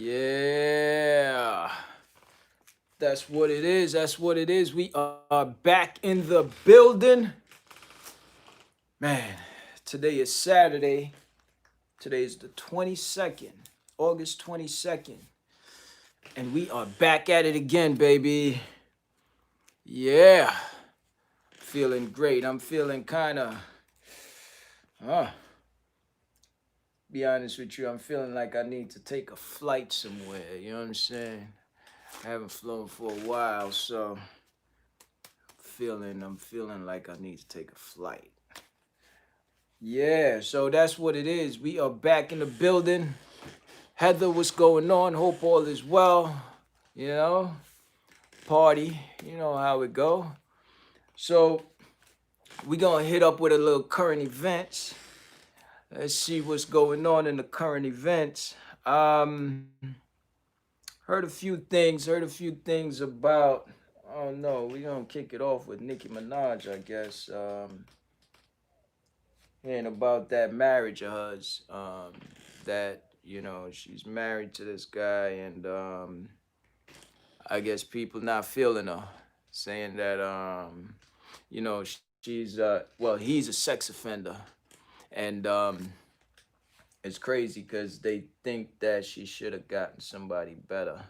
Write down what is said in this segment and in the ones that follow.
Yeah, that's what it is. That's what it is. We are back in the building. Man, today is Saturday. Today is the 22nd, August 22nd. And we are back at it again, baby. Yeah, feeling great. I'm feeling kind of, uh, be honest with you, I'm feeling like I need to take a flight somewhere. You know what I'm saying? I haven't flown for a while, so I'm feeling like I need to take a flight. Yeah, so that's what it is. We are back in the building. Heather, what's going on? Hope all is well. You know, party. You know how it go. So we gonna hit up with a little current events. Let's see what's going on in the current events. Heard a few things. Heard a few things about. Oh no, we gonna kick it off with Nicki Minaj, I guess. Hearing about that marriage of hers. That she's married to this guy, and I guess people not feeling her, saying that she's well, he's a sex offender, and it's crazy because they think that she should have gotten somebody better.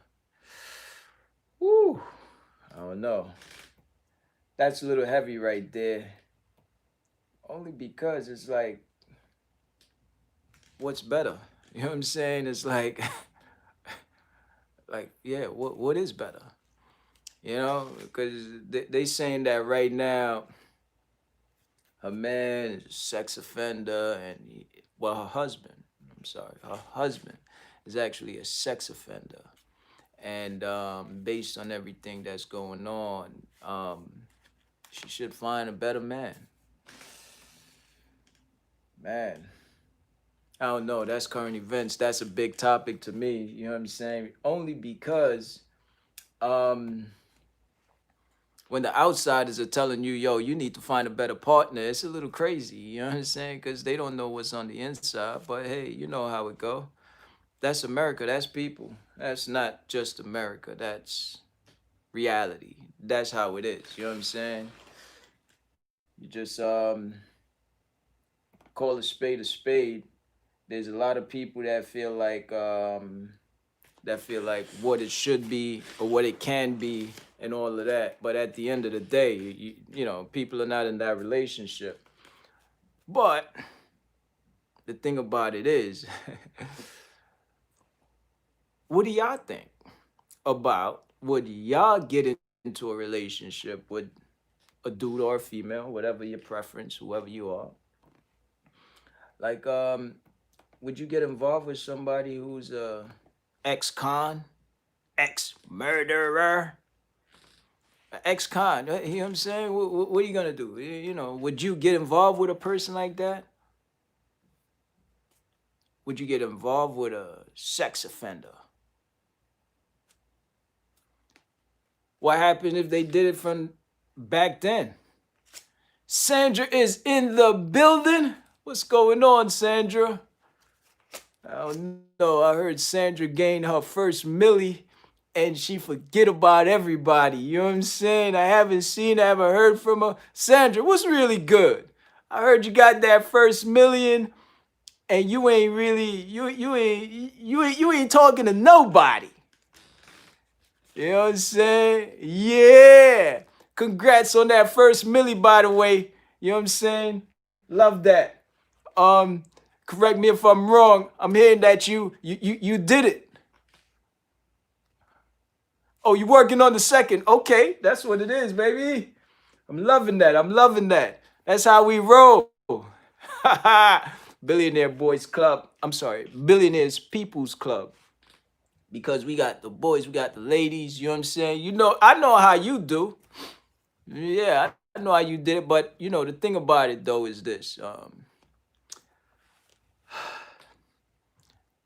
Woo, I don't know. That's a little heavy right there. Only because it's like, what's better? You know what I'm saying? It's like, yeah, what is better? Because they saying that right now, her man is a sex offender, and well, her husband. I'm sorry, her husband is actually a sex offender, and based on everything that's going on, she should find a better man. Man, I don't know. That's current events. That's a big topic to me. You know what I'm saying? Only because um, when the outsiders are telling you, yo, you need to find a better partner, it's a little crazy. You know what I'm saying? Because they don't know what's on the inside. But hey, you know how it go. That's America. That's people. That's not just America. That's reality. That's how it is. You know what I'm saying? You just call a spade a spade. There's a lot of people that feel like what it should be or what it can be and all of that. But at the end of the day, people are not in that relationship. But the thing about it is, what do y'all think about would y'all get into a relationship with a dude or a female, whatever your preference, whoever you are? Like, would you get involved with somebody who's a ex-con, ex-murderer, ex-con? You know what I'm saying? What are you gonna do? Would you get involved with a person like that? Would you get involved with a sex offender? What happened if they did it from back then? Sandra is in the building. What's going on, Sandra? I don't know. I heard Sandra gained her first millie and she forget about everybody. You know what I'm saying? I haven't seen, I haven't heard from her. Sandra, what's really good? I heard you got that first million and you ain't really you ain't talking to nobody. You know what I'm saying? Yeah. Congrats on that first millie, by the way. You know what I'm saying? Love that. Um, Correct me if I'm wrong. I'm hearing that you did it. Oh, you working on the second. Okay, that's what it is, baby. I'm loving that. I'm loving that. That's how we roll. Billionaire Boys Club. I'm sorry, Billionaires People's Club. Because we got the boys, we got the ladies, you know what I'm saying? I know how you do. Yeah, I know how you did it, but the thing about it though is this.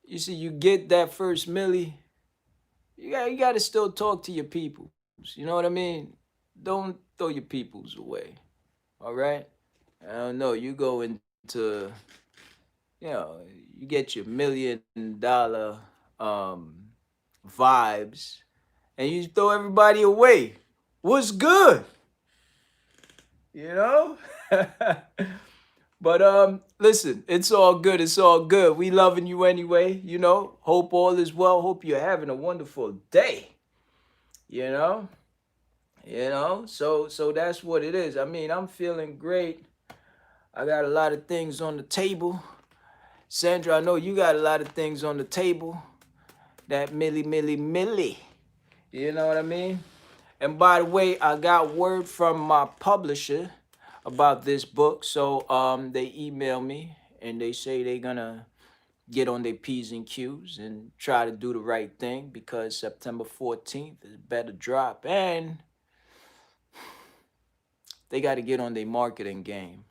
You see, you get that first millie, you got to still talk to your peoples. You know what I mean? Don't throw your peoples away. All right? I don't know. You go into, you get your $1 million vibes, and you throw everybody away. What's good? You know? But listen, it's all good. It's all good. We loving you anyway, you know. Hope all is well. Hope you're having a wonderful day. You know? So that's what it is. I mean, I'm feeling great. I got a lot of things on the table. Sandra, I know you got a lot of things on the table. That millie. You know what I mean? And by the way, I got word from my publisher about this book. So they email me and they say they're gonna get on their P's and Q's and try to do the right thing because September 14th is better drop. And they got to get on their marketing game.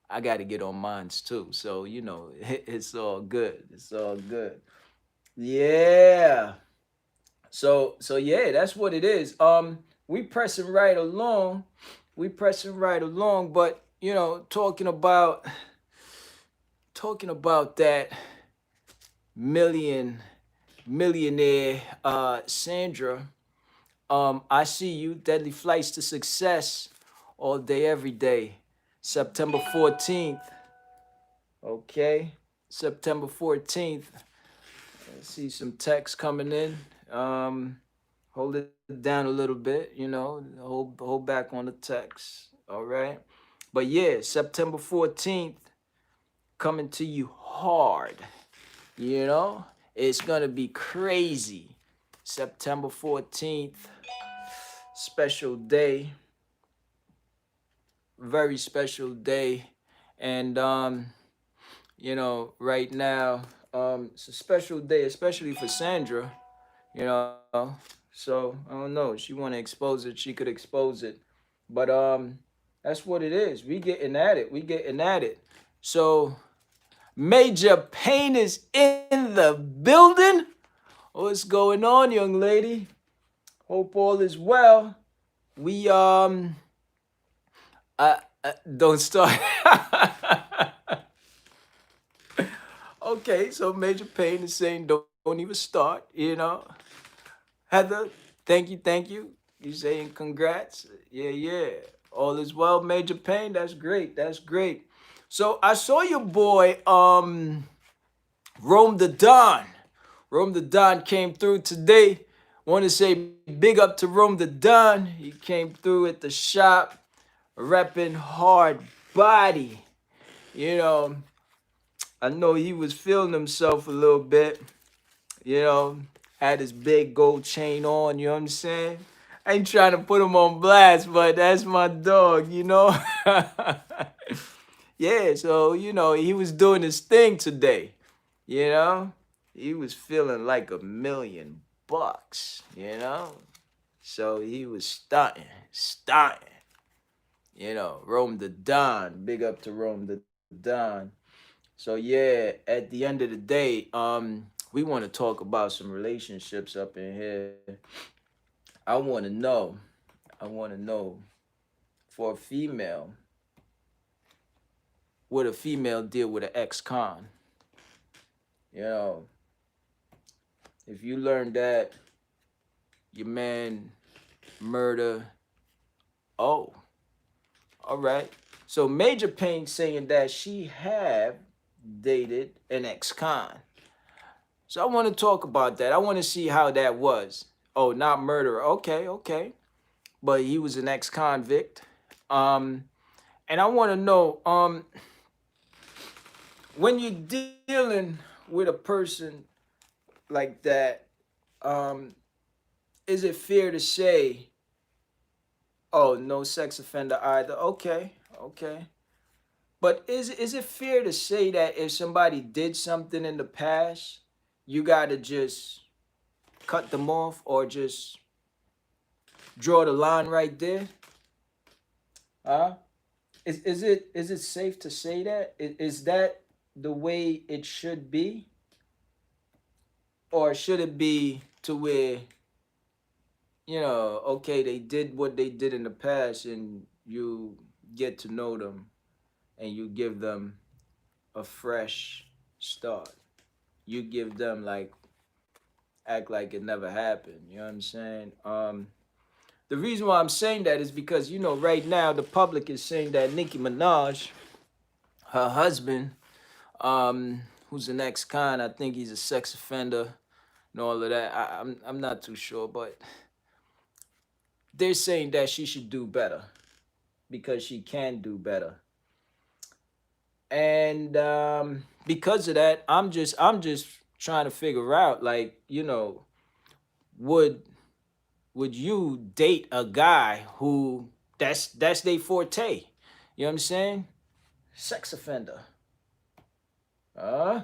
I got to get on mines too. So, you know, it's all good. It's all good. Yeah. So yeah, that's what it is. We pressing right along. We pressing right along, but you know, talking about that millionaire Sandra. I see you. Deadly Flights to Success all day, every day. September 14th. Okay. September 14th. I see some text coming in. Hold it down a little bit, you know, hold back on the text. All right. But yeah, September 14th coming to you hard. You know, it's gonna be crazy. September 14th, special day, very special day. And you know, right now, it's a special day, especially for Sandra, you know. So I don't know. She want to expose it, she could expose it. But that's what it is. We getting at it. We getting at it. So Major Pain is in the building. What's going on, young lady? Hope all is well. We don't start. Okay, so Major Pain is saying don't even start, you know. Heather, thank you. You saying congrats? Yeah. All is well, Major Pain. That's great. That's great. So I saw your boy, Rome the Don. Rome the Don came through today. Want to say big up to Rome the Don. He came through at the shop, repping hard body. You know, I know he was feeling himself a little bit. You know, had his big gold chain on, you know what I'm saying? I ain't trying to put him on blast, but that's my dog, you know? Yeah, so, you know, he was doing his thing today, you know? He was feeling like $1 million, you know? So he was stunting, you know, Rome the Don, big up to Rome the Don. So yeah, at the end of the day, we want to talk about some relationships up in here. I want to know, I want to know for a female, would a female deal with an ex-con? You know, if you learn that your man murder, oh, all right. So Major Pain saying that she have dated an ex-con. So I want to talk about that. I want to see how that was. Oh, not murderer. Okay. But he was an ex-convict. And I want to know, when you're dealing with a person like that, um, is it fair to say, oh, no sex offender either? Okay. But is it fair to say that if somebody did something in the past, you gotta just cut them off or just draw the line right there? Huh? Is it safe to say that? Is that the way it should be? Or should it be to where, you know, okay, they did what they did in the past and you get to know them and you give them a fresh start. You give them like act like it never happened. You know what I'm saying? The reason why I'm saying that is because, you know, right now the public is saying that Nicki Minaj, her husband, who's an ex-con, I think he's a sex offender and all of that. I'm not too sure, but they're saying that she should do better because she can do better. And because of that, I'm just trying to figure out, like, you know, would would you date a guy who that's their forte? You know what I'm saying? Sex offender. Uh,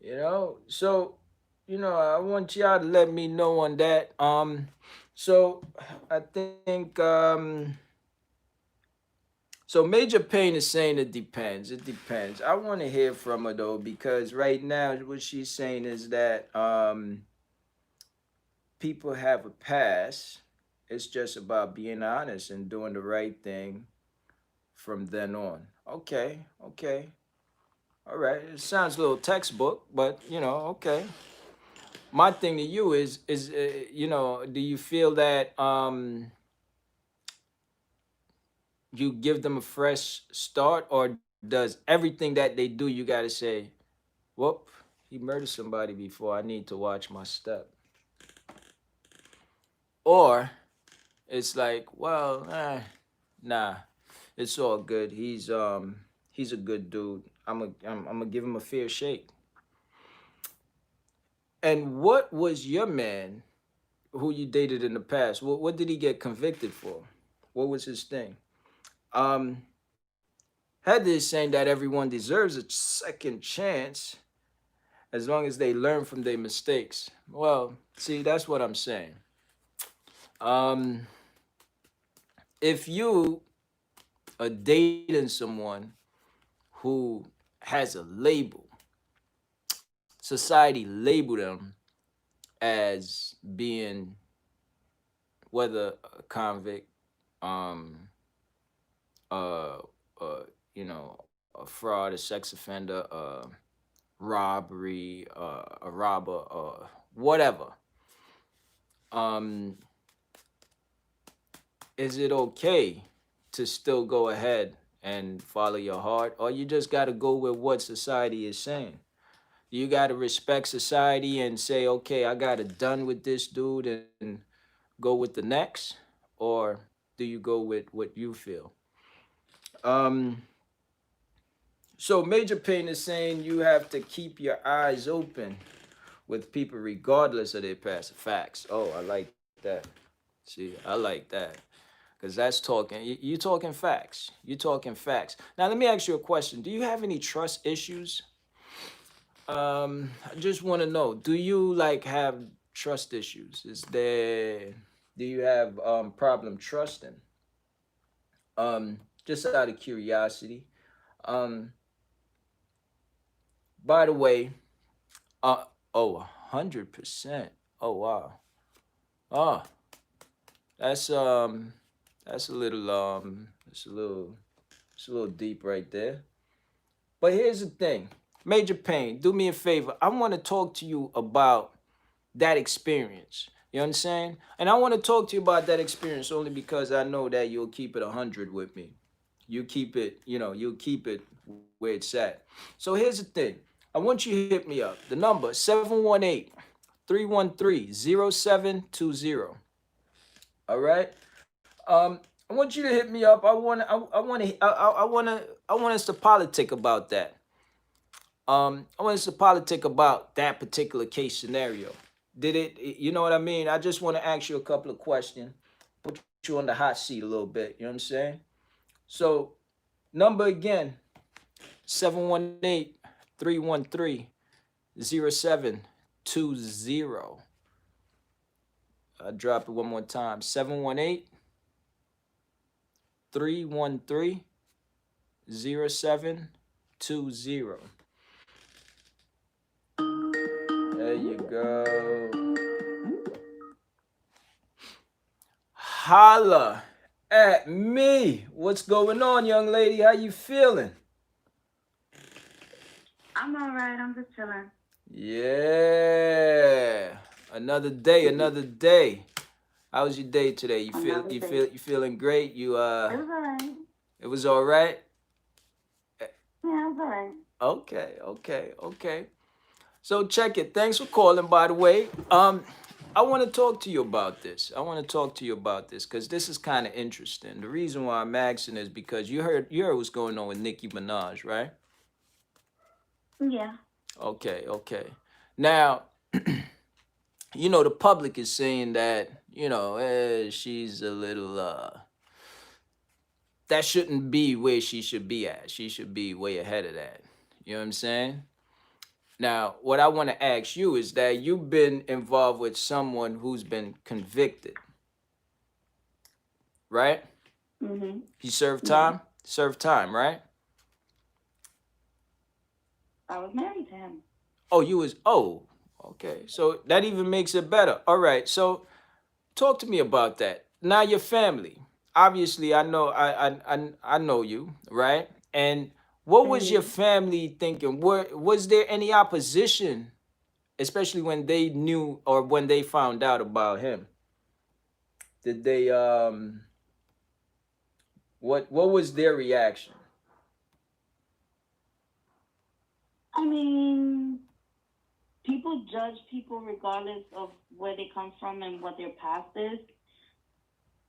you know, so you know, I want y'all to let me know on that. So I think so Major Pain is saying it depends. It depends. I want to hear from her though, because right now what she's saying is that people have a past. It's just about being honest and doing the right thing from then on. Okay, okay. All right. It sounds a little textbook, but you know, okay. My thing to you is you know, do you feel that you give them a fresh start, or does everything that they do you got to say, "Whoop, he murdered somebody before. I need to watch my step." Or it's like, well, nah, it's all good. He's a good dude. I'm gonna give him a fair shake. And what was your man who you dated in the past? What did he get convicted for? What was his thing? Um, Heather is saying that everyone deserves a second chance as long as they learn from their mistakes. Well, see, that's what I'm saying. Um, if you are dating someone who has a label, society label them as being whether a convict, um, uh, uh, you know, a fraud, a sex offender, robbery, a robber, whatever. Um, is it okay to still go ahead and follow your heart, or you just got to go with what society is saying? You got to respect society and say, okay, I got it done with this dude and go with the next, or do you go with what you feel? Um, so Major Pain is saying you have to keep your eyes open with people regardless of their past. Facts. Oh, I like that. See, I like that. Because that's talking, you talking facts. You talking facts. Now, let me ask you a question. Do you have any trust issues? I just want to know, do you like have trust issues? Do you have problem trusting? Just out of curiosity. Um, by the way, uh, oh, 100%. Oh, wow. Oh, that's that's a little it's a little deep right there. But here's the thing, Major Pain, do me a favor. I want to talk to you about that experience. You understand? And I want to talk to you about that experience only because I know that you'll keep it 100 with me. You keep it, you know, you'll keep it where it's at. So here's the thing. I want you to hit me up. The number 718-313-0720. All right? I want you to hit me up. I want us to politic about that. I want us to politic about that particular case scenario. Did it, you know what I mean? I just want to ask you a couple of questions, put you on the hot seat a little bit. You know what I'm saying? So, number again, 718-313-0720. I'll drop it one more time. 718-313-0720. There you go. Holla at me. What's going on, young lady? How you feeling? I'm all right. I'm just chilling. Yeah. Another day, another day. How was your day today? Another day. You feeling great? It was alright. It was all right. Yeah, it was alright. Okay, okay, okay. So check it. Thanks for calling, by the way. I want to talk to you about this. I want to talk to you about this because this is kind of interesting. The reason why I'm asking is because you heard what's going on with Nicki Minaj, right? Yeah. Okay, okay. Now, you know the public is saying that she's a little that shouldn't be where she should be at. She should be way ahead of that. You know what I'm saying? Now, what I want to ask you is that you've been involved with someone who's been convicted, right? Mhm. He served Yeah. time? Served time, right? I was married to him. Oh, you was okay. So that even makes it better. All right. So talk to me about that. Now your family. Obviously, I know you, right? And what was your Mhm. family thinking? Was there any opposition, especially when they knew or when they found out about him? Did they what was their reaction? I mean, people judge people regardless of where they come from and what their past is.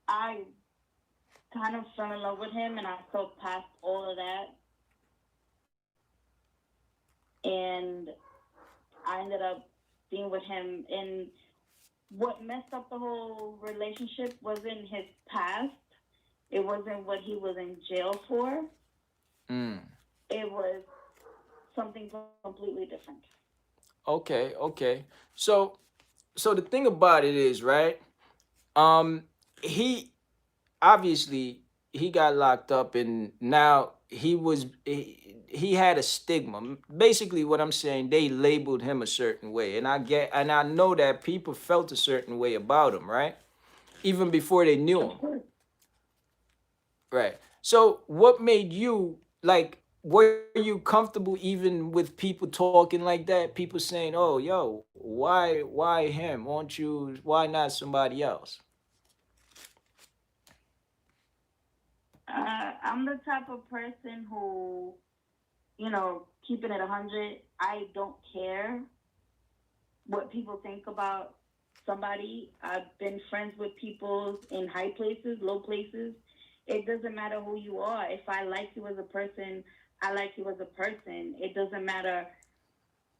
I kind of fell in love with him, and I felt past all of that, and I ended up being with him. And what messed up the whole relationship wasn't his past. It wasn't what he was in jail for. Mm. It was something completely different. Okay, okay. So the thing about it is, right? Um he obviously he got locked up and now he had a stigma. Basically what I'm saying, they labeled him a certain way. And I know that people felt a certain way about him, right? Even before they knew Of him. course. Right. So what made you like were you comfortable even with people talking like that? People saying, "Oh, yo, why him? Won't you why not somebody else?" I'm the type of person who, keeping it 100, I don't care what people think about somebody. I've been friends with people in high places, low places. It doesn't matter who you are. If I like you as a person, I like you as a person. It doesn't matter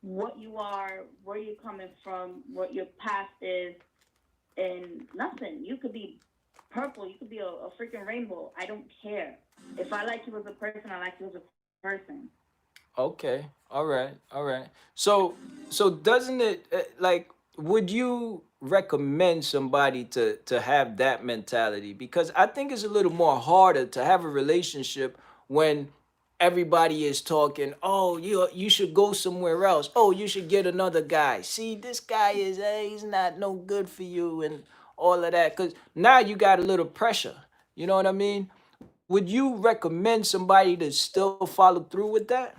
what you are, where you're coming from, what your past is, and nothing. You could be purple, you could be a freaking rainbow. I don't care. If I like you as a person, I like you as a person. Okay. All right. All right. So doesn't it like would you recommend somebody to have that mentality? Because I think it's a little more harder to have a relationship when everybody is talking, "Oh, you should go somewhere else. Oh, you should get another guy. See, this guy is he's not no good for you and all of that." Cuz now you got a little pressure. You know what I mean? Would you recommend somebody to still follow through with that?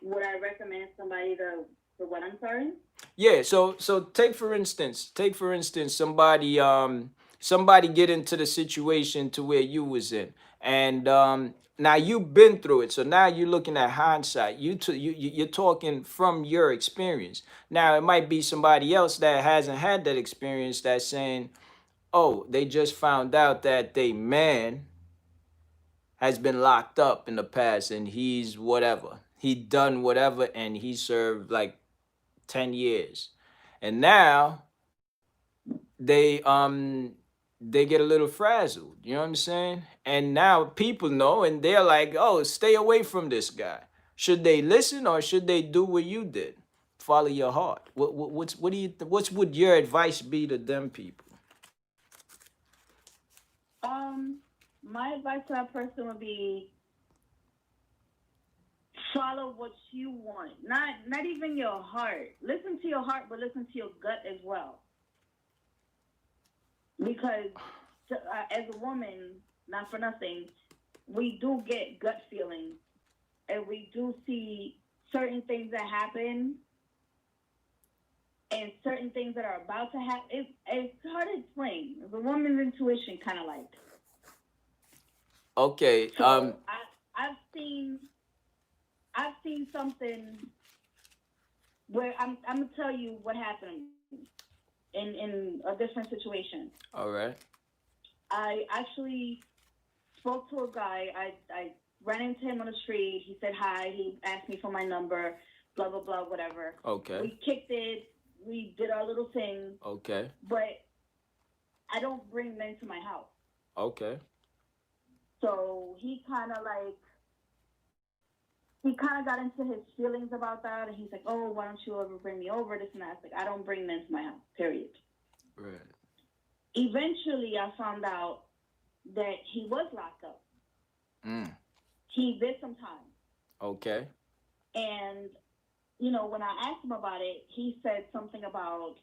Would I recommend somebody to what? I'm sorry. Yeah, so take for instance somebody get into the situation to where you was in. And now you've been through it. So now you're looking at hindsight. You're talking from your experience. Now it might be somebody else that hasn't had that experience that's saying, "Oh, they just found out that they man has been locked up in the past and he's whatever. He done whatever and he served like 10 years." And now they get a little frazzled, you know what I'm saying? And now people know and they're like, "Oh, stay away from this guy." Should they listen or should they do what you did? Follow your heart. What do you what's would your advice be to them people? Um, my advice to that person would be follow what you want, not even your heart. Listen to your heart, but listen to your gut as well. Because as a woman, not for nothing, we do get gut feelings. and we do see certain things that happen and certain things that are about to happen. It's hard to explain. The woman's intuition kind of like. Okay. So I've seen something where I'm gonna tell you what happened in a different situation. All right. I actually spoke to a guy. I ran into him on the street. He said hi. He asked me for my number. Blah blah blah. Whatever. Okay. We kicked it. We did our little thing. Okay. But I don't bring men to my house. Okay. So he kind of got into his feelings about that, and he's like, "Oh, why don't you ever bring me over?" This and that. It's like, I don't bring men to my house. Period. Right. Eventually, I found out that he was locked up. Mm. He did some time. Okay. And when I asked him about it, he said something about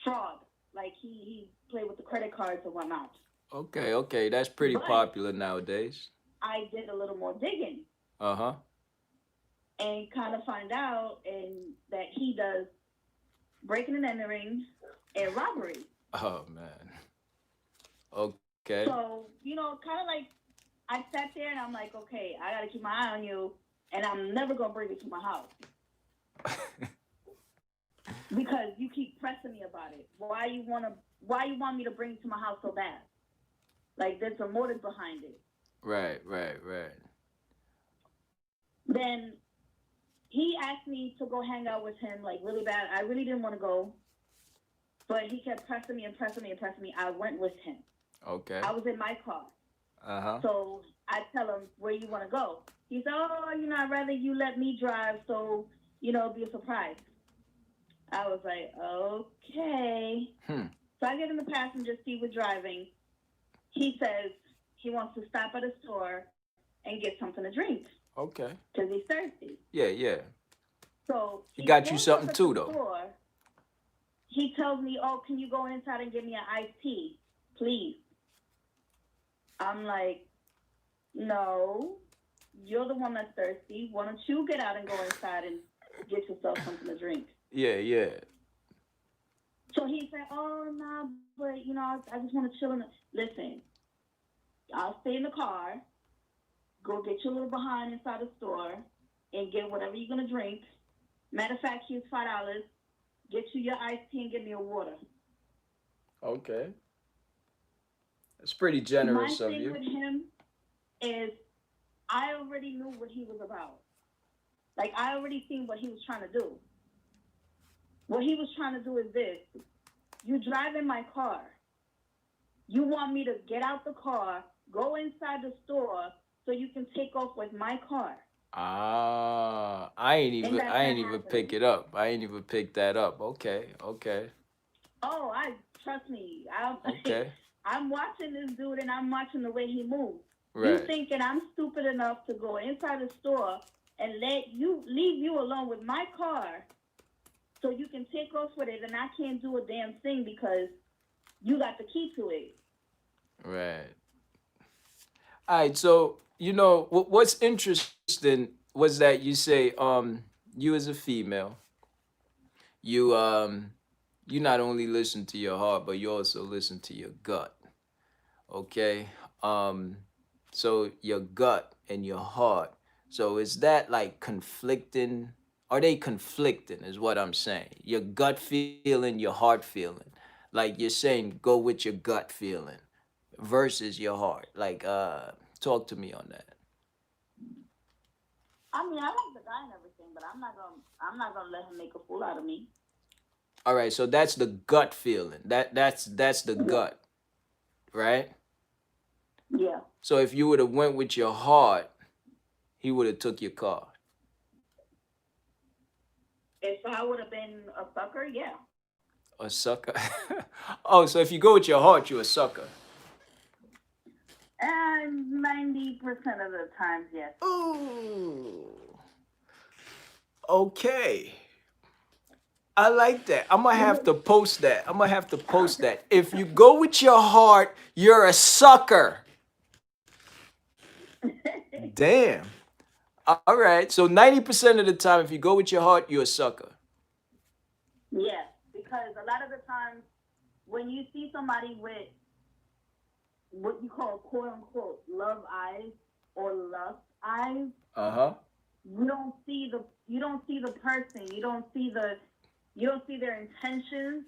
fraud. Like he played with the credit cards and whatnot. Okay. Okay. That's pretty But popular nowadays. I did a little more digging Uh-huh. and kind of find out that he does breaking and entering and robbery. Oh man. Okay. So, kind of like I sat there and I'm like, okay, I got to keep my eye on you, and I'm never going to bring you to my house because you keep pressing me about it. Why you want me to bring you to my house so bad? Like there's a motive behind it. Right, right, right. Then he asked me to go hang out with him like really bad. I really didn't want to go, but he kept pressing me and pressing me and pressing me. I went with him. Okay. I was in my car. Uh-huh. So I tell him, where you want to go? He said, oh, I'd rather you let me drive so, it'll be a surprise. I was like, okay. So I get in the passenger seat with driving. He says he wants to stop at a store and get something to drink. Okay. Because he's thirsty. Yeah, yeah. So he got you something too, though. Store, he tells me, oh, can you go inside and get me an iced tea, please? I'm like, no, you're the one that's thirsty. Why don't you get out and go inside and get yourself something to drink? Yeah, yeah. So he said, oh, no, but, I just want to chill. Listen, I'll stay in the car, go get your little behind inside the store, and get whatever you're going to drink. Matter of fact, here's $5. Get you your iced tea and get me a water. Okay. That's pretty generous of you. My thing with him is I already knew what he was about. Like, I already seen what he was trying to do. What he was trying to do is this. You drive in my car. You want me to get out the car, go inside the store, so you can take off with my car. Ah, I ain't even pick it up. I ain't even pick that up. Okay, okay. Oh, trust me. Okay. I'm watching this dude and I'm watching the way he moves. Right. You thinking I'm stupid enough to go inside the store and leave you alone with my car so you can take off with it, and I can't do a damn thing because you got the key to it. Right. All right, so what's interesting was that you say you as a female, you not only listen to your heart, but you also listen to your gut. Okay? So your gut and your heart. So is that like conflicting? Are they conflicting is what I'm saying? Your gut feeling, your heart feeling. Like you're saying go with your gut feeling versus your heart. Like talk to me on that. I mean, I like the guy and everything, but I'm not gonna let him make a fool out of me. All right, so that's the gut feeling. That's the gut, right? Yeah. So if you would have went with your heart, he would have took your car. If I would have been a sucker, yeah. A sucker? Oh, so if you go with your heart, you're a sucker. 90% of the times, yes. Ooh. Okay. I like that. I'm gonna have to post that. If you go with your heart, you're a sucker. Damn. All right. So 90% of the time, if you go with your heart, you're a sucker. Yeah, because a lot of the times when you see somebody with what you call quote unquote love eyes or lust eyes, Uh huh. you don't see the person, you don't see their intentions,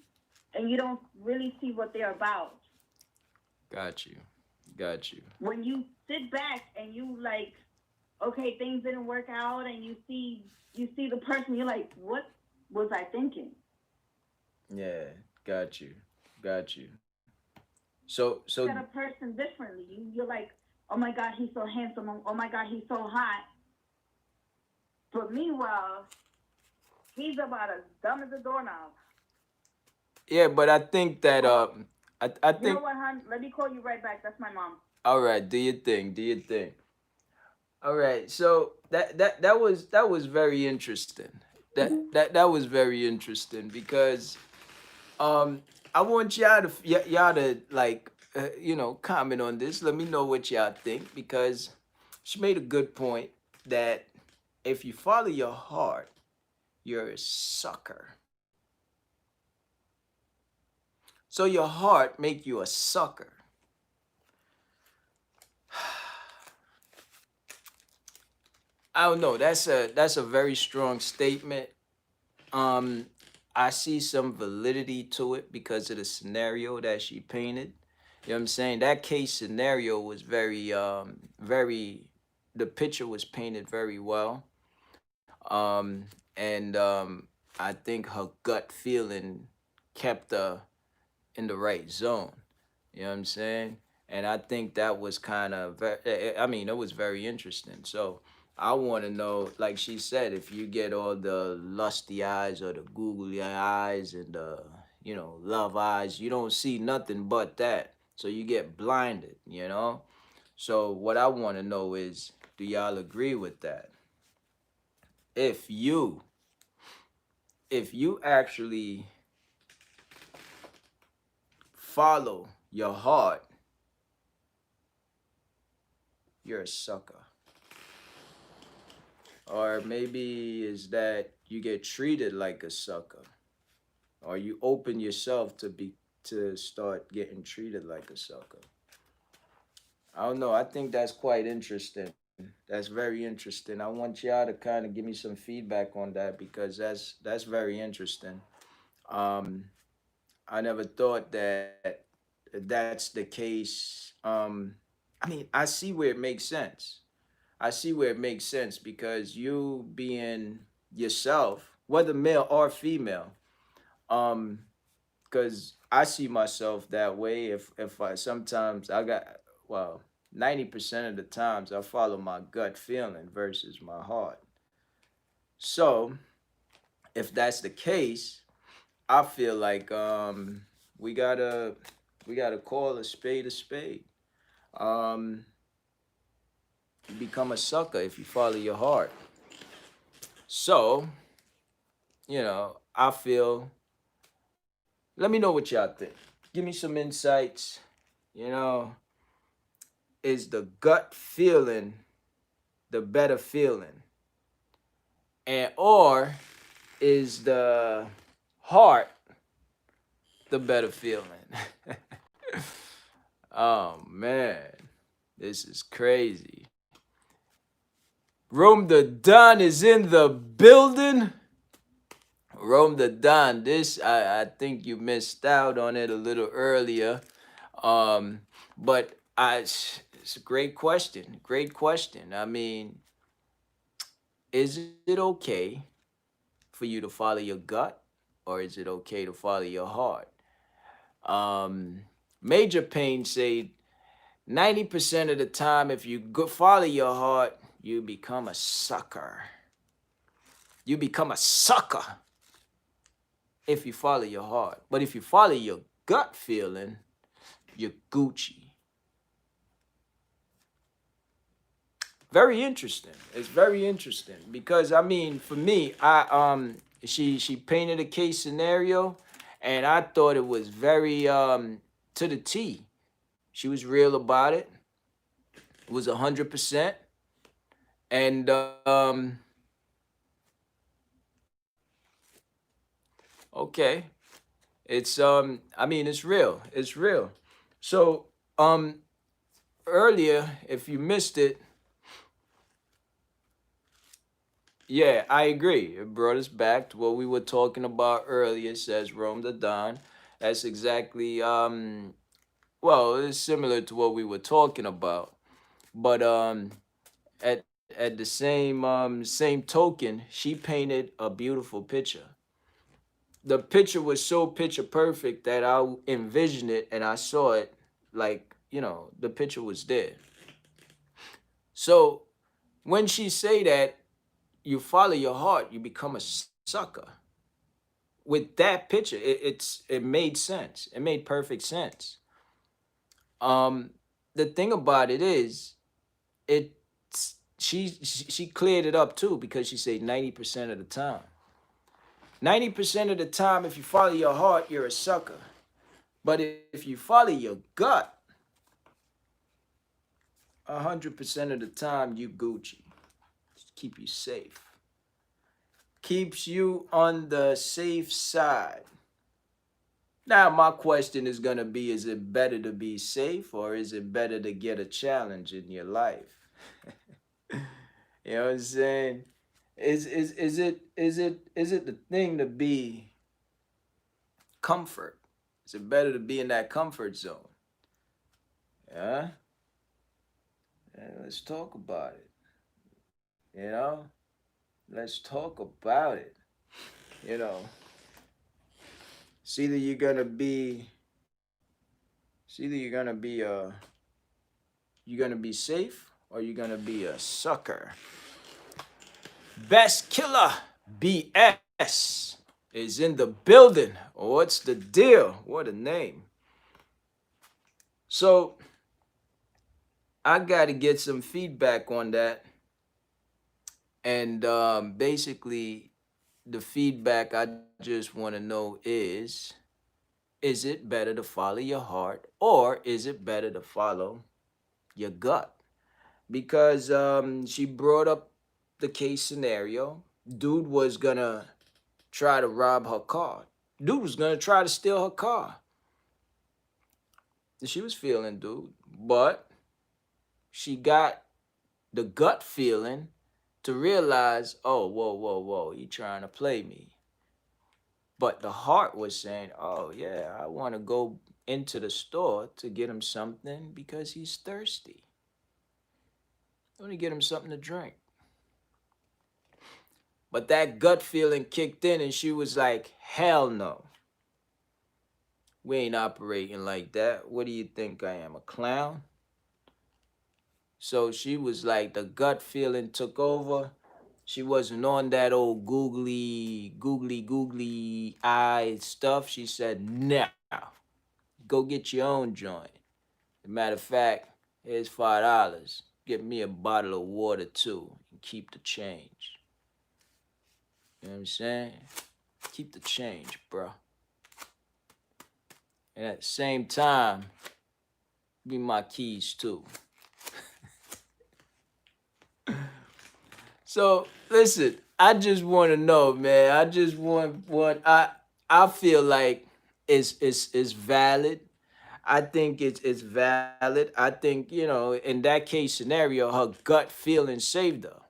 and you don't really see what they're about. Got you. Got you. When you sit back and you like, okay, things didn't work out, and you see the person, you're like, what was I thinking? Yeah. Got you. Got you. So At a person differently. You're like, oh my God, he's so handsome. Oh my God, he's so hot. But meanwhile, he's about as dumb as a doorknob. yeah, but I think that Oh, I you know think what, hon? Let me call you right back. That's my mom. all right. Do your thing. Do your thing. All right. So that was very interesting. That was very interesting because um I want y'all to like comment on this. Let me know what y'all think because she made a good point that if you follow your heart, you're a sucker. So your heart make you a sucker. I don't know. That's a very strong statement. Um, I see some validity to it because of the scenario that she painted. You know what I'm saying? That case scenario was very the picture was painted very well. And I think her gut feeling kept her in the right zone. You know what I'm saying? And I think that was kind of, I mean, it was very interesting. So I want to know, like she said, if you get all the lusty eyes or the googly eyes and the, love eyes, you don't see nothing but that. So you get blinded. So what I want to know is, do y'all agree with that? If you, if you actually follow your heart, you're a sucker. Or maybe is that you get treated like a sucker, or you open yourself to start getting treated like a sucker. I don't know. I think that's quite interesting. That's very interesting. I want y'all to kind of give me some feedback on that because that's very interesting. Um, I never thought that that's the case. I mean, I see where it makes sense. I see where it makes sense because you being yourself, whether male or female, um, because I see myself that way. If I sometimes I got well, 90% of the times I follow my gut feeling versus my heart. So if that's the case, I feel like we gotta we gotta call a spade a spade. Um, you become a sucker if you follow your heart. So I feel. Let me know what y'all think. Give me some insights. You know, is the gut feeling the better feeling, and or is the heart the better feeling? Oh man, this is crazy. Rome the Don is in the building. Rome the Don. This I think you missed out on it a little earlier. But it's a great question. Great question. I mean, is it okay for you to follow your gut, or is it okay to follow your heart? Um, Major Pain said 90% of the time, if you follow your heart, you become a sucker. You become a sucker if you follow your heart. But if you follow your gut feeling, you're Gucci. Very interesting. It's very interesting because I mean, for me, she painted a case scenario, and I thought it was very to the T. She was real about it. It was 100%. And okay, I mean, it's real. It's real. So um earlier, if you missed it, yeah, I agree. It brought us back to what we were talking about earlier, says Rome the Don. That's exactly well, it's similar to what we were talking about. But at the same token, she painted a beautiful picture. The picture was so picture perfect that I envisioned it and I saw it like, the picture was there. So when she say that you follow your heart, you become a sucker. With that picture, it made sense. It made perfect sense. Um, the thing about it is, it she cleared it up too because she said 90% of the time. 90% of the time, if you follow your heart, you're a sucker. But if you follow your gut, 100% of the time, you Gucci. Just keep you safe. Keeps you on the safe side. Now, my question is going to be, is it better to be safe or is it better to get a challenge in your life? You know what I'm saying? Is it the thing to be comfort? Is it better to be in that comfort zone? Yeah? And let's talk about it. You know? Let's talk about it. You know, it's either you're gonna be, it's either you're gonna be safe or you're gonna be a sucker. Best killer BS is in the building. What's the deal? What a name. So I gotta get some feedback on that. And basically, the feedback I just want to know is it better to follow your heart or is it better to follow your gut? Because she brought up the case scenario. Dude was gonna try to rob her car. Dude was gonna try to steal her car. She was feeling dude, but she got the gut feeling to realize, oh, whoa, whoa, whoa, he trying to play me. But the heart was saying, oh, yeah, I want to go into the store to get him something because he's thirsty. I want to get him something to drink. But that gut feeling kicked in and she was like, hell no. We ain't operating like that. What do you think I am, a clown? So she was like, the gut feeling took over. She wasn't on that old googly eye stuff. She said, now, go get your own joint. As a matter of fact, here's $5. Get me a bottle of water too and keep the change. You know what I'm saying? Keep the change, bro. And at the same time, give me my keys too. So listen, I just want to know, man. I just want I feel like it's valid. I think it's valid. I think, in that case scenario, her gut feeling saved her.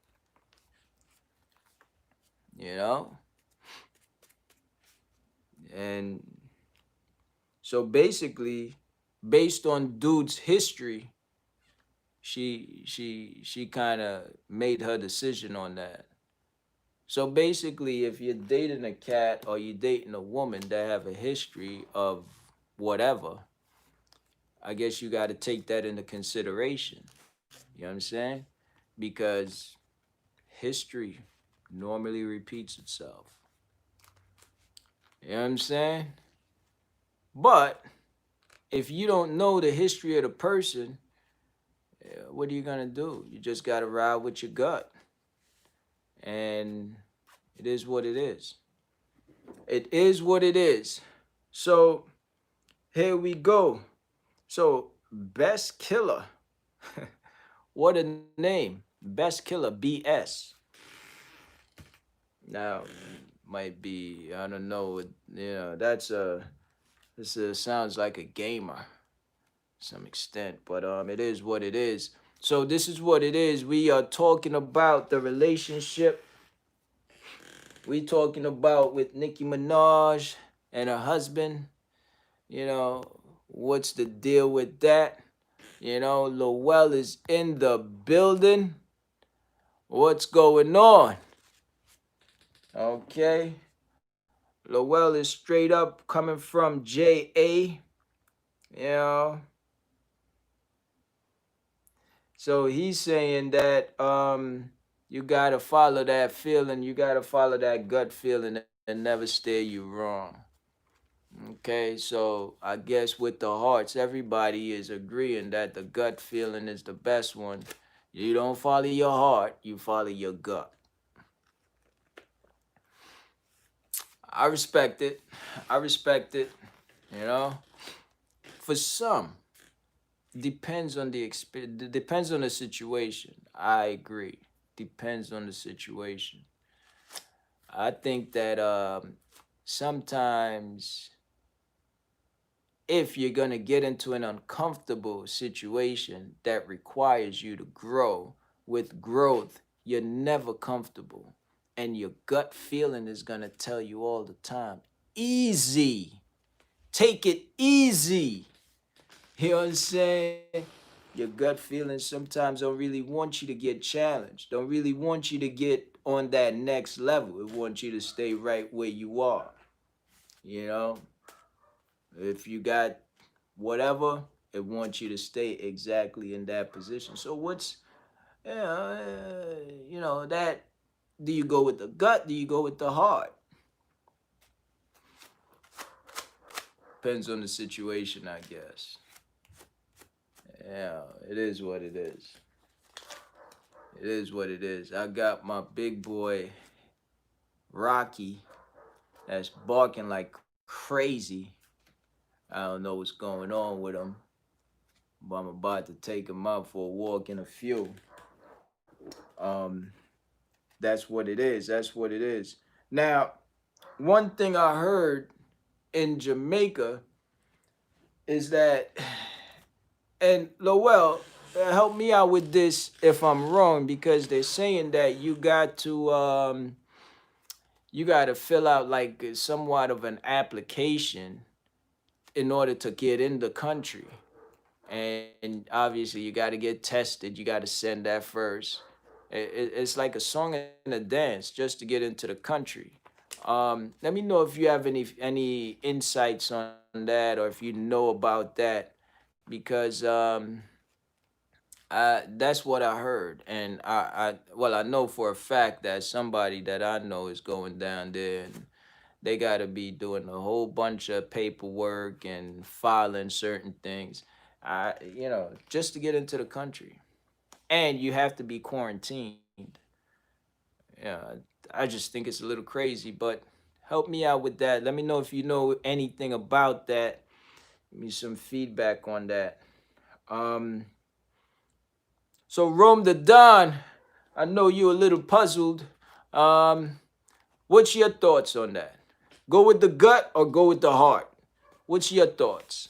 You know? And so basically, based on dude's history, she kind of made her decision on that. So basically, if you're dating a cat or you're dating a woman that have a history of whatever, I guess you got to take that into consideration. You know what I'm saying? Because history normally repeats itself. You know what I'm saying? But if you don't know the history of the person, what are you going to do? You just got to ride with your gut. And it is what it is. It is what it is. So here we go. So, best killer. What a name. Best killer BS. Now might be, I don't know, that's this sounds like a gamer to some extent, but it is what it is. So this is what it is. We are talking about the relationship. We talking about with Nicki Minaj and her husband. You know, what's the deal with that? Lowell is in the building. What's going on? Okay. Lowell is straight up coming from JA. You know. So he's saying that you gotta follow that feeling, you gotta follow that gut feeling and never steer you wrong. Okay, so I guess with the hearts, everybody is agreeing that the gut feeling is the best one. You don't follow your heart, you follow your gut. I respect it. I respect it. You know, for some, depends on the situation. I agree. Depends on the situation. I think that sometimes if you're going to get into an uncomfortable situation that requires you to grow, with growth, you're never comfortable. And your gut feeling is going to tell you all the time, easy. Take it easy. You know what I'm saying? Your gut feelings sometimes don't really want you to get challenged, don't really want you to get on that next level. It wants you to stay right where you are. You know, if you got whatever, it wants you to stay exactly in that position. So that, do you go with the gut? Do you go with the heart? Depends on the situation, I guess. Yeah, it is what it is. It is what it is. I got my big boy Rocky that's barking like crazy. I don't know what's going on with him, but I'm about to take him out for a walk in a few. Um, that's what it is. That's what it is. Now, one thing I heard in Jamaica is that, and Lowell, help me out with this if I'm wrong, because they're saying that you got to fill out like somewhat of an application in order to get in the country. And obviously, you got to get tested. You got to send that first. It's like a song and a dance just to get into the country. Let me know if you have any insights on that, or if you know about that, because that's what I heard, and I know for a fact that somebody that I know is going down there, and they got to be doing a whole bunch of paperwork and filing certain things, just to get into the country, and you have to be quarantined. Yeah, I just think it's a little crazy, but help me out with that. Let me know if you know anything about that. Give me some feedback on that. Um, So Rome the Don, I know you're a little puzzled. Um, what's your thoughts on that? Go with the gut or go with the heart? What's your thoughts?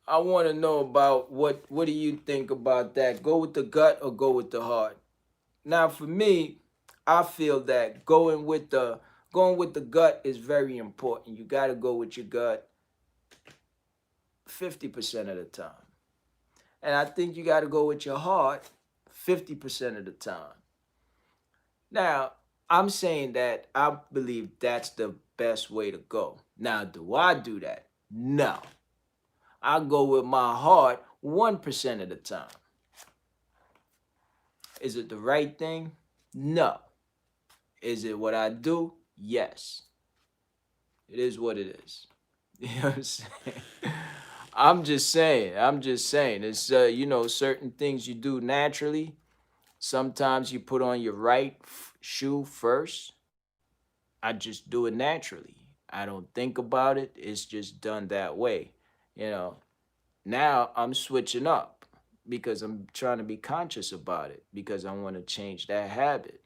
I want to know about what do you think about that? Go with the gut or go with the heart? Now for me, I feel that going with the gut is very important. You got to go with your gut 50% of the time. And I think you got to go with your heart 50% of the time. Now, I'm saying that I believe that's the best way to go. Now, do I do that? No. I go with my heart 1% of the time. Is it the right thing? No. Is it what I do? Yes. It is what it is. You know what I'm saying? I'm just saying. It's certain things you do naturally. Sometimes you put on your right shoe first. I just do it naturally. I don't think about it. It's just done that way. You know. Now I'm switching up. because I'm trying to be conscious about it because I want to change that habit.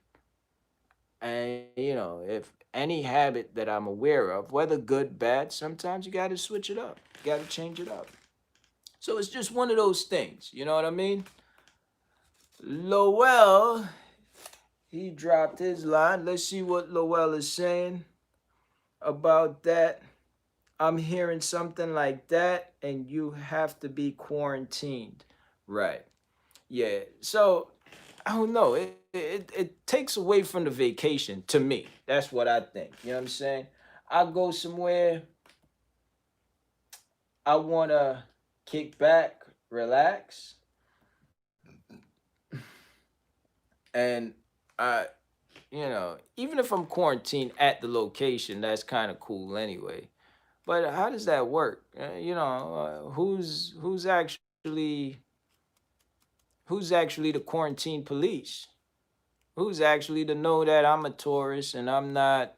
And if any habit that I'm aware of, whether good, bad, sometimes you got to switch it up. You got to change it up. So it's just one of those things. You know what I mean? Lowell, he dropped his line. Let's see what Lowell is saying about that. I'm hearing something like that, and you have to be quarantined. Right. Yeah. So I don't know. It takes away from the vacation to me. That's what I think. You know what I'm saying? I go somewhere, I wanna kick back, relax, and I even if I'm quarantined at the location, that's kind of cool anyway. But how does that work? Who's actually the quarantine police? Who's actually to know that I'm a tourist and I'm not,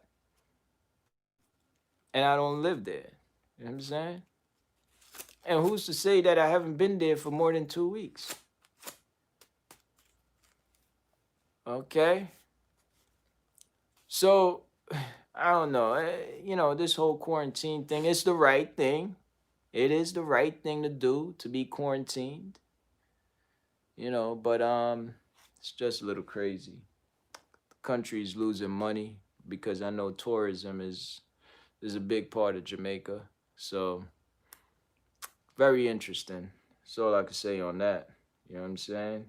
and I don't live there? You know what I'm saying? And who's to say that I haven't been there for more than 2 weeks? Okay. So I don't know. This whole quarantine thing, it's the right thing. It is the right thing to do to be quarantined. But it's just a little crazy. The country's losing money because I know tourism is a big part of Jamaica. So very interesting. That's all I can say on that. You know what I'm saying?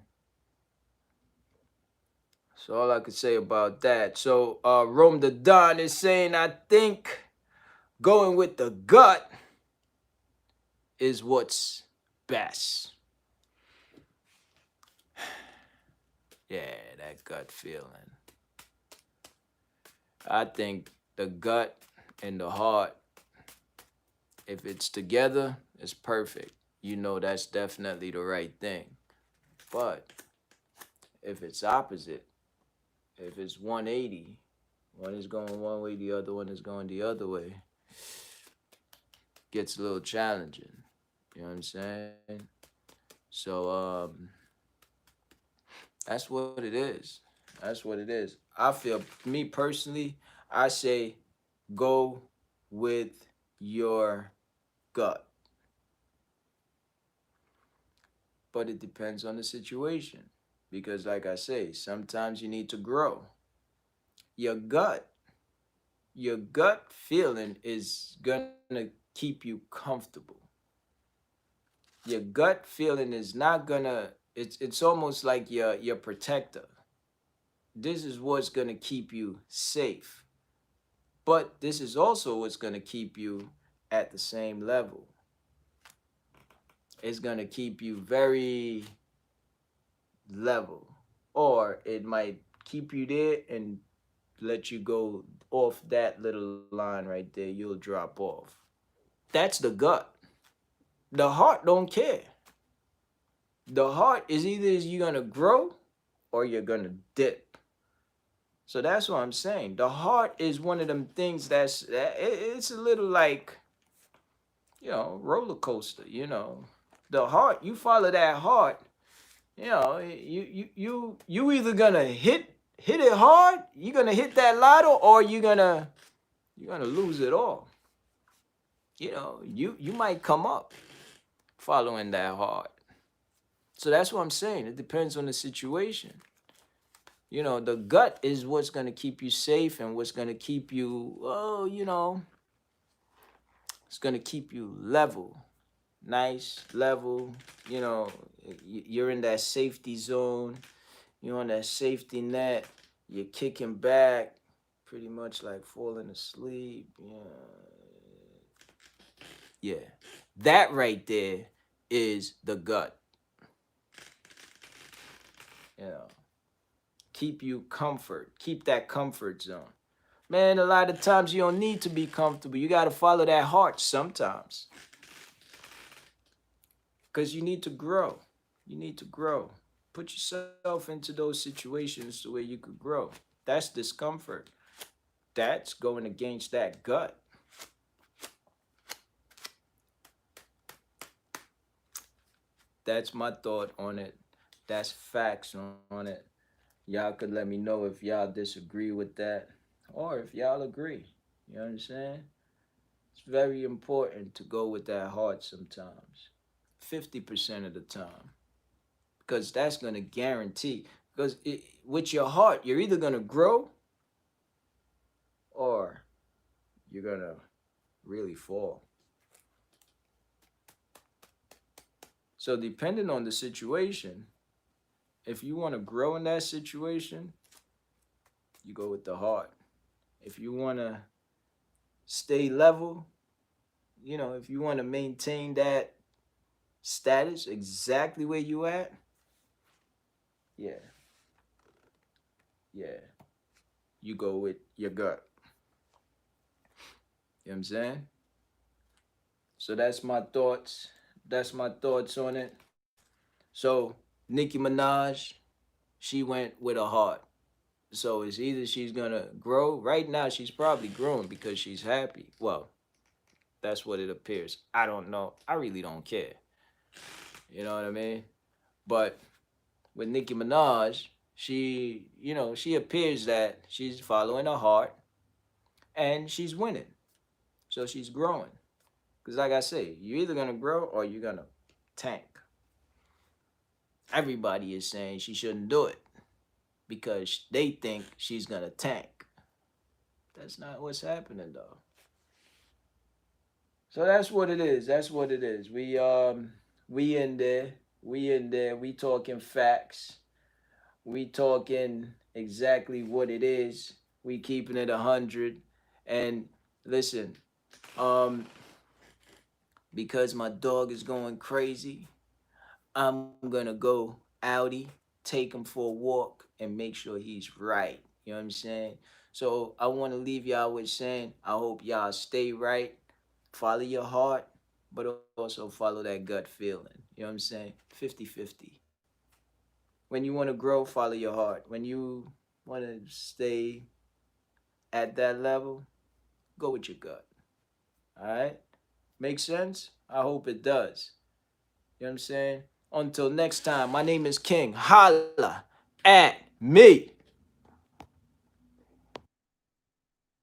So all I could say about that. So Rome the Don is saying, I think going with the gut is what's best. Yeah, that gut feeling. I think the gut and the heart, if it's together, it's perfect. That's definitely the right thing. But if it's opposite, if it's 180, one is going one way, the other one is going the other way, gets a little challenging. You know what I'm saying? So that's what it is. That's what it is. I feel, me personally, I say go with your gut. But it depends on the situation. Because, like I say, sometimes you need to grow. Your gut, your gut feeling is gonna keep you comfortable. Your gut feeling is not gonna, it's almost like your protector. This is what's gonna keep you safe. But this is also what's gonna keep you at the same level. It's gonna keep you very level. Or it might keep you there and let you go off that little line right there. You'll drop off. That's the gut. The heart don't care. The heart is either you're gonna grow or you're gonna dip. So that's what I'm saying. The heart is one of them things it's a little like, roller coaster. The heart. You follow that heart. You either gonna hit it hard. You're gonna hit that lotto, or you're gonna lose it all. You might come up following that heart. So that's what I'm saying. It depends on the situation. The gut is what's going to keep you safe and what's going to keep you, it's going to keep you level, nice, level. You're in that safety zone. You're on that safety net. You're kicking back, pretty much like falling asleep. Yeah. That right there is the gut. Keep you comfort. Keep that comfort zone. Man, a lot of times you don't need to be comfortable. You got to follow that heart sometimes. Because you need to grow. You need to grow. Put yourself into those situations the way you could grow. That's discomfort. That's going against that gut. That's my thought on it. That's facts on it. Y'all could let me know if y'all disagree with that or if y'all agree. You know what I'm saying? It's very important to go with that heart sometimes. 50% of the time. Because that's going to guarantee. Because with your heart, you're either going to grow or you're going to really fall. So, depending on the situation, if you want to grow in that situation, you go with the heart. If you want to stay level, if you want to maintain that status exactly where you at, yeah, yeah, you go with your gut. You know what I'm saying? So that's my thoughts. That's my thoughts on it. So Nicki Minaj, she went with a heart. So it's either she's gonna grow. Right now, she's probably growing because she's happy. Well, that's what it appears. I don't know. I really don't care. You know what I mean? But with Nicki Minaj, she appears that she's following her heart and she's winning. So she's growing. Because, like I say, you're either going to grow or you're going to tank. Everybody is saying she shouldn't do it because they think she's going to tank. That's not what's happening, though. So that's what it is. That's what it is. We in there. We in there. We talking facts. We talking exactly what it is. We keeping it 100. And listen, um, because my dog is going crazy, I'm gonna go outie, take him for a walk, and make sure he's right. You know what I'm saying? So I want to leave y'all with saying, I hope y'all stay right, follow your heart, but also follow that gut feeling. You know what I'm saying? 50-50. When you want to grow, follow your heart. When you want to stay at that level, go with your gut. All right? Make sense? I hope it does. You know what I'm saying? Until next time, my name is King. Holla at me.